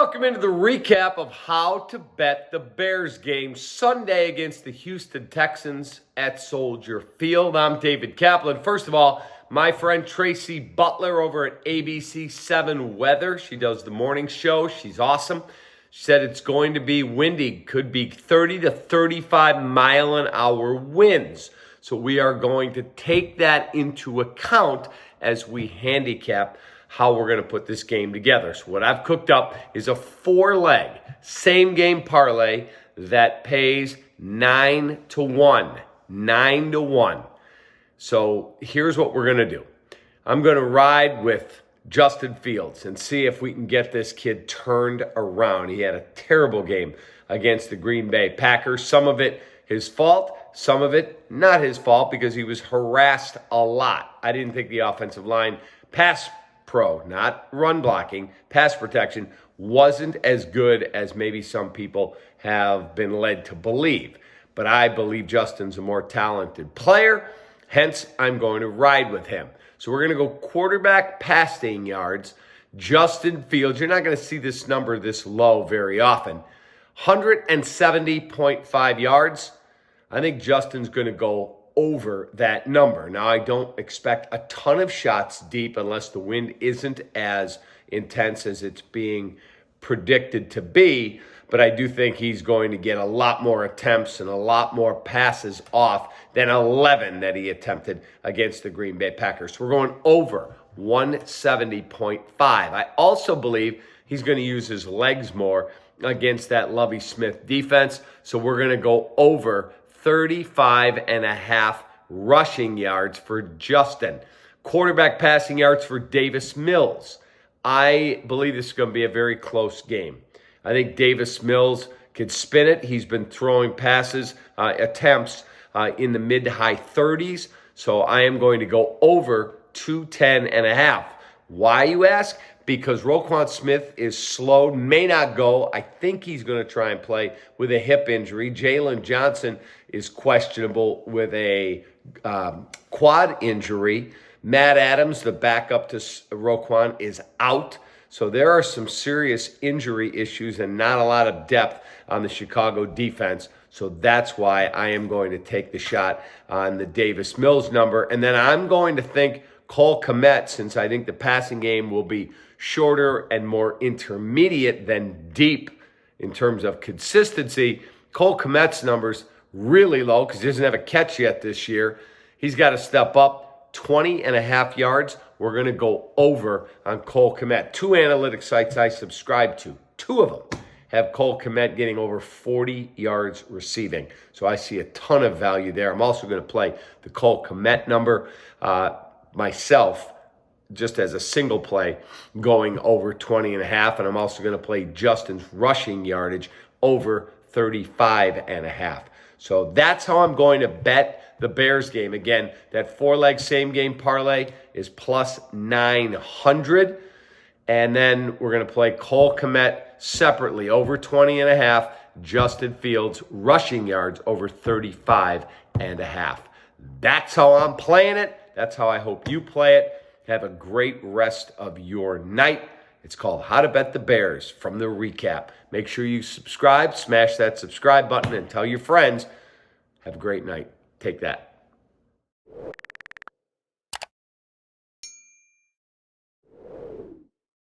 Welcome into the recap of how to bet the Bears game Sunday against the Houston Texans at Soldier Field. I'm David Kaplan. First of all, my friend Tracy Butler over at ABC 7 Weather. She does the morning show. She's awesome. She said it's going to be windy, could be 30 to 35 mile an hour winds. So we are going to take that into account as we handicap how we're going to put this game together. So what I've cooked up is a 4-leg same game parlay that pays 9 to 1. 9 to 1. So here's what we're going to do. I'm going to ride with Justin Fields and see if we can get this kid turned around. He had a terrible game against the Green Bay Packers. Some of it his fault, some of it not his fault because he was harassed a lot. I didn't think the offensive line pass pro, not run blocking, pass protection, wasn't as good as maybe some people have been led to believe. But I believe Justin's a more talented player, hence I'm going to ride with him. So we're going to go quarterback passing yards. Justin Fields, you're not going to see this number this low very often. 170.5 yards. I think Justin's going to go over that number. Now, I don't expect a ton of shots deep unless the wind isn't as intense as it's being predicted to be, but I do think he's going to get a lot more attempts and a lot more passes off than 11 that he attempted against the Green Bay Packers. So we're going over 170.5. I also believe he's going to use his legs more against that Lovie Smith defense, so we're going to go over 35.5 rushing yards for Justin. Quarterback passing yards for Davis Mills. I believe this is going to be a very close game. I think Davis Mills can spin it. He's been throwing passes, attempts in the mid to high 30s. So I am going to go over 210.5. Why, you ask? Because Roquan Smith is slow, may not go. I think he's going to try and play with a hip injury. Jalen Johnson is questionable with a quad injury. Matt Adams, the backup to Roquan, is out. So there are some serious injury issues and not a lot of depth on the Chicago defense. So that's why I am going to take the shot on the Davis Mills number. And then I'm going to think Cole Kmet, since I think the passing game will be shorter and more intermediate than deep in terms of consistency. Cole Kmet's number's really low because he doesn't have a catch yet this year. He's got to step up 20.5 yards. We're going to go over on Cole Kmet. 2 analytic sites I subscribe to, 2 of them have Cole Kmet getting over 40 yards receiving. So I see a ton of value there. I'm also going to play the Cole Kmet number myself, just as a single play, going over 20.5. And I'm also going to play Justin's rushing yardage over 35.5. So that's how I'm going to bet the Bears game. Again, that 4-leg same game parlay is plus 900. And then we're going to play Cole Kmet separately over 20.5. Justin Fields rushing yards over 35.5. That's how I'm playing it. That's how I hope you play it. Have a great rest of your night. It's called How to Bet the Bears from the recap. Make sure you subscribe, smash that subscribe button, and tell your friends. Have a great night. Take that.